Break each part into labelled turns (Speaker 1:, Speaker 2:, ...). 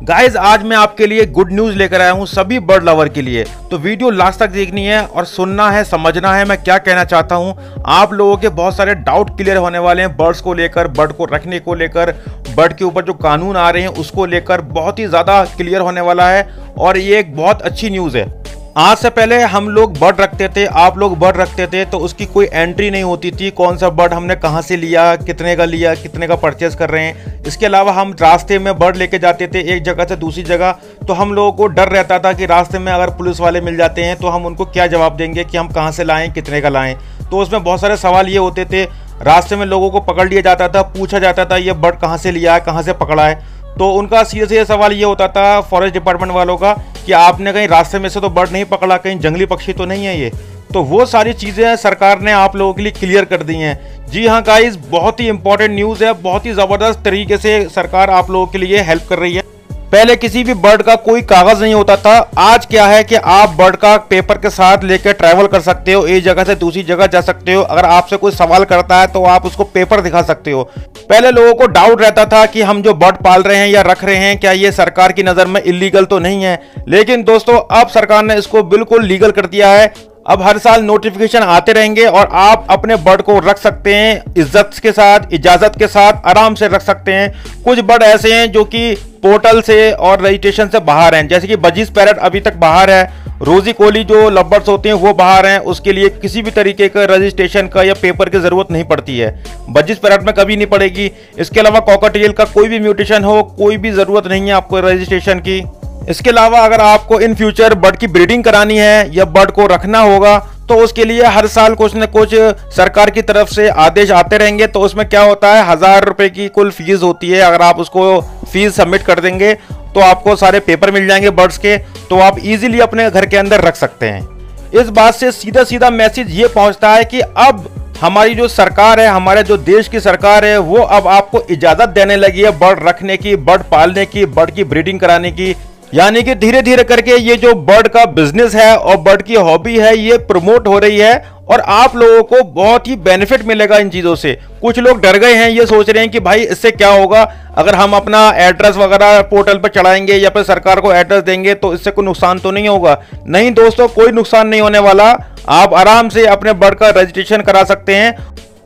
Speaker 1: Guys आज मैं आपके लिए गुड न्यूज लेकर आया हूँ सभी बर्ड लवर के लिए। तो वीडियो लास्ट तक देखनी है और सुनना है, समझना है मैं क्या कहना चाहता हूँ। आप लोगों के बहुत सारे डाउट क्लियर होने वाले हैं बर्ड्स को लेकर, बर्ड को रखने को लेकर, बर्ड के ऊपर जो कानून आ रहे हैं उसको लेकर बहुत ही ज़्यादा क्लियर होने वाला है और ये एक बहुत अच्छी न्यूज़ है। आज से पहले हम लोग बर्ड रखते थे, आप लोग बर्ड रखते थे तो उसकी कोई एंट्री नहीं होती थी, कौन सा बर्ड हमने कहाँ से लिया, कितने का परचेज कर रहे हैं। इसके अलावा हम रास्ते में बर्ड लेके जाते थे एक जगह से दूसरी जगह, तो हम लोगों को डर रहता था कि रास्ते में अगर पुलिस वाले मिल जाते हैं तो हम उनको क्या जवाब देंगे कि हम कहाँ से लाएँ, कितने का लाएँ। तो उसमें बहुत सारे सवाल ये होते थे, रास्ते में लोगों को पकड़ लिया जाता था, पूछा जाता था ये बर्ड कहाँ से लिया है, कहाँ से पकड़ा है। तो उनका सीधे सीधे सवाल ये होता था फॉरेस्ट डिपार्टमेंट वालों का कि आपने कहीं रास्ते में से तो बर्ड नहीं पकड़ा, कहीं जंगली पक्षी तो नहीं है ये। तो वो सारी चीज़ें सरकार ने आप लोगों के लिए क्लियर कर दी हैं। जी हाँ गाइस, बहुत ही इंपॉर्टेंट न्यूज़ है, बहुत ही ज़बरदस्त तरीके से सरकार आप लोगों के लिए हेल्प कर रही है। पहले किसी भी बर्ड का कोई कागज नहीं होता था, आज क्या है कि आप बर्ड का पेपर के साथ लेकर ट्रैवल कर सकते हो, एक जगह से दूसरी जगह जा सकते हो। अगर आपसे कोई सवाल करता है तो आप उसको पेपर दिखा सकते हो। पहले लोगों को डाउट रहता था कि हम जो बर्ड पाल रहे हैं या रख रहे हैं क्या ये सरकार की नज़र में इलीगल तो नहीं है, लेकिन दोस्तों अब सरकार ने इसको बिल्कुल लीगल कर दिया है। अब हर साल नोटिफिकेशन आते रहेंगे और आप अपने बर्ड को रख सकते हैं, इज्जत के साथ, इजाज़त के साथ आराम से रख सकते हैं। कुछ बर्ड ऐसे हैं जो कि पोर्टल से और रजिस्ट्रेशन से बाहर हैं, जैसे कि बजीज पैरट अभी तक बाहर है, रोजी कोली जो लव होते हैं वो बाहर हैं, उसके लिए किसी भी तरीके का रजिस्ट्रेशन का या पेपर की ज़रूरत नहीं पड़ती है, बजीज पैरट में कभी नहीं पड़ेगी। इसके अलावा कॉकटेल का कोई भी म्यूटेशन हो, कोई भी ज़रूरत नहीं है आपको रजिस्ट्रेशन की। इसके अलावा अगर आपको इन फ्यूचर बर्ड की ब्रीडिंग करानी है या बर्ड को रखना होगा तो उसके लिए हर साल कुछ न कुछ सरकार की तरफ से आदेश आते रहेंगे। तो उसमें क्या होता है, 1000 रुपये की कुल फीस होती है। अगर आप उसको फीस सबमिट कर देंगे तो आपको सारे पेपर मिल जाएंगे बर्ड्स के, तो आप इजीली अपने घर के अंदर रख सकते हैं। इस बात से सीधा सीधा मैसेज ये पहुंचता है कि अब हमारी जो सरकार है, हमारे जो देश की सरकार है, वो अब आपको इजाज़त देने लगी है बर्ड रखने की, बर्ड पालने की, बर्ड की ब्रीडिंग कराने की। यानी कि धीरे धीरे करके ये जो बर्ड का बिजनेस है और बर्ड की हॉबी है ये प्रमोट हो रही है और आप लोगों को बहुत ही बेनिफिट मिलेगा इन चीज़ों से। कुछ लोग डर गए हैं, ये सोच रहे हैं कि भाई इससे क्या होगा, अगर हम अपना एड्रेस वगैरह पोर्टल पर चढ़ाएंगे या फिर सरकार को एड्रेस देंगे तो इससे कोई नुकसान तो नहीं होगा। नहीं दोस्तों, कोई नुकसान नहीं होने वाला। आप आराम से अपने बर्ड का रजिस्ट्रेशन करा सकते हैं।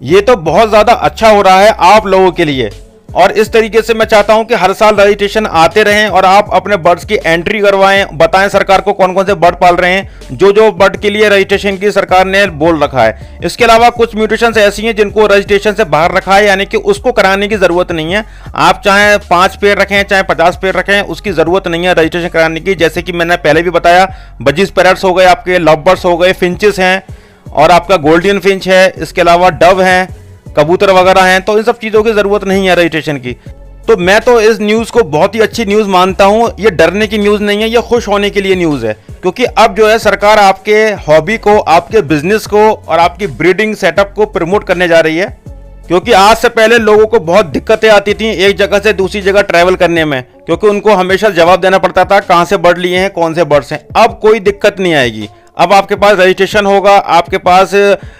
Speaker 1: ये तो बहुत ज़्यादा अच्छा हो रहा है आप लोगों के लिए और इस तरीके से मैं चाहता हूं कि हर साल रजिस्ट्रेशन आते रहें और आप अपने बर्ड्स की एंट्री करवाएं, बताएं सरकार को कौन कौन से बर्ड पाल रहे हैं, जो बर्ड के लिए रजिस्ट्रेशन की सरकार ने बोल रखा है। इसके अलावा कुछ म्यूटेशंस ऐसी हैं जिनको रजिस्ट्रेशन से बाहर रखा है, यानी कि उसको कराने की ज़रूरत नहीं है। आप चाहे 5 पेड़ रखें चाहे 50 पेड़ रखें, उसकी ज़रूरत नहीं है रजिस्ट्रेशन कराने की। जैसे कि मैंने पहले भी बताया, बजीज पैरट्स हो गए, आपके लव बर्ड्स हो गए, फिंचेस हैं और आपका गोल्डन फिंच है, इसके अलावा डव हैं, कबूतर वगैरह हैं, तो इन सब चीज़ों की ज़रूरत नहीं है रजिस्ट्रेशन की। तो मैं तो इस न्यूज़ को बहुत ही अच्छी न्यूज़ मानता हूँ। ये डरने की न्यूज़ नहीं है, ये खुश होने के लिए न्यूज़ है, क्योंकि अब जो है सरकार आपके हॉबी को, आपके बिजनेस को और आपकी ब्रीडिंग सेटअप को प्रमोट करने जा रही है। क्योंकि आज से पहले लोगों को बहुत दिक्कतें आती थी एक जगह से दूसरी जगह ट्रैवल करने में, क्योंकि उनको हमेशा जवाब देना पड़ता था कहाँ से बर्ड लिए हैं, कौन से बर्ड्स हैं। अब कोई दिक्कत नहीं आएगी। अब आपके पास रजिस्ट्रेशन होगा, आपके पास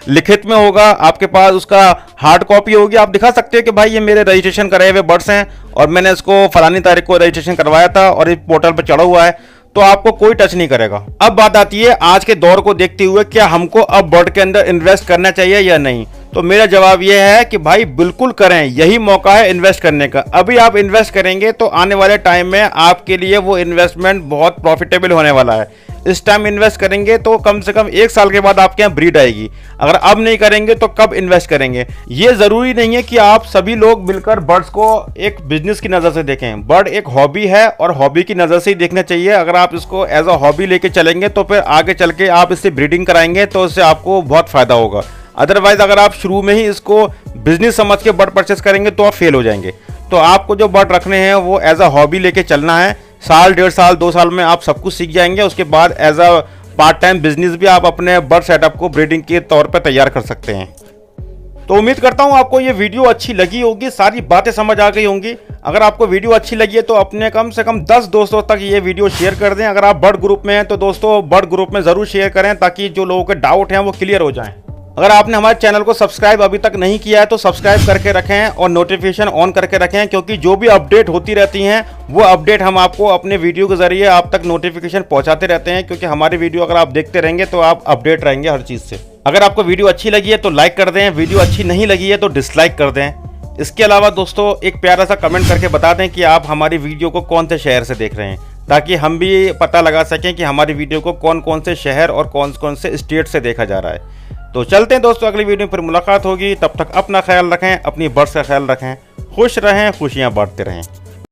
Speaker 1: लिखित में होगा, आपके पास उसका हार्ड कॉपी होगी, आप दिखा सकते हो कि भाई ये मेरे रजिस्ट्रेशन कराए हुए बर्ड्स हैं और मैंने इसको फलानी तारीख को रजिस्ट्रेशन करवाया था और इस पोर्टल पर चढ़ा हुआ है, तो आपको कोई टच नहीं करेगा। अब बात आती है आज के दौर को देखते हुए, क्या हमको अब बर्ड के अंदर इन्वेस्ट करना चाहिए या नहीं। तो मेरा जवाब यह है कि भाई बिल्कुल करें, यही मौका है इन्वेस्ट करने का। अभी आप इन्वेस्ट करेंगे तो आने वाले टाइम में आपके लिए वो इन्वेस्टमेंट बहुत प्रॉफिटेबल होने वाला है। इस टाइम इन्वेस्ट करेंगे तो कम से कम 1 साल के बाद आपके यहाँ ब्रीड आएगी। अगर अब नहीं करेंगे तो कब इन्वेस्ट करेंगे। ये ज़रूरी नहीं है कि आप सभी लोग मिलकर बर्ड्स को एक बिजनेस की नज़र से देखें। बर्ड एक हॉबी है और हॉबी की नज़र से ही देखना चाहिए। अगर आप इसको एज अ हॉबी लेके चलेंगे तो फिर आगे चल के आप इससे ब्रीडिंग कराएंगे तो इससे आपको बहुत फ़ायदा होगा। अदरवाइज अगर आप शुरू में ही इसको बिजनेस समझ के बर्ड परचेस करेंगे तो आप फेल हो जाएंगे। तो आपको जो बर्ड रखने हैं वो एज अ हॉबी लेके चलना है। साल, 1.5 साल, 2 साल में आप सब कुछ सीख जाएंगे। उसके बाद as a part time business भी आप अपने बर्ड सेटअप को ब्रीडिंग के तौर पर तैयार कर सकते हैं। तो उम्मीद करता हूँ आपको ये वीडियो अच्छी लगी होगी, सारी बातें समझ आ गई होंगी। अगर आपको वीडियो अच्छी लगी है तो अपने कम से कम 10 दोस्तों तक ये वीडियो शेयर कर दें। अगर आप बर्ड ग्रुप में हैं तो दोस्तों बर्ड ग्रुप में ज़रूर शेयर करें ताकि जो लोगों के डाउट हैं वो क्लियर हो जाएं। अगर आपने हमारे चैनल को सब्सक्राइब अभी तक नहीं किया है तो सब्सक्राइब करके रखें और नोटिफिकेशन ऑन करके रखें, क्योंकि जो भी अपडेट होती रहती हैं वो अपडेट हम आपको अपने वीडियो के जरिए आप तक नोटिफिकेशन पहुंचाते रहते हैं। क्योंकि हमारी वीडियो अगर आप देखते रहेंगे तो आप अपडेट रहेंगे हर चीज़ से। अगर आपको वीडियो अच्छी लगी है तो लाइक कर दें, वीडियो अच्छी नहीं लगी है तो डिसलाइक कर दें। इसके अलावा दोस्तों एक प्यारा सा कमेंट करके बता दें कि आप हमारी वीडियो को कौन से शहर से देख रहे हैं, ताकि हम भी पता लगा सकें कि हमारी वीडियो को कौन कौन से शहर और कौन कौन से स्टेट से देखा जा रहा है। तो चलते हैं दोस्तों, अगली वीडियो में फिर मुलाकात होगी। तब तक अपना ख्याल रखें, अपनी बर्ड्स का ख्याल रखें, खुश रहें, खुशियाँ बांटते रहें।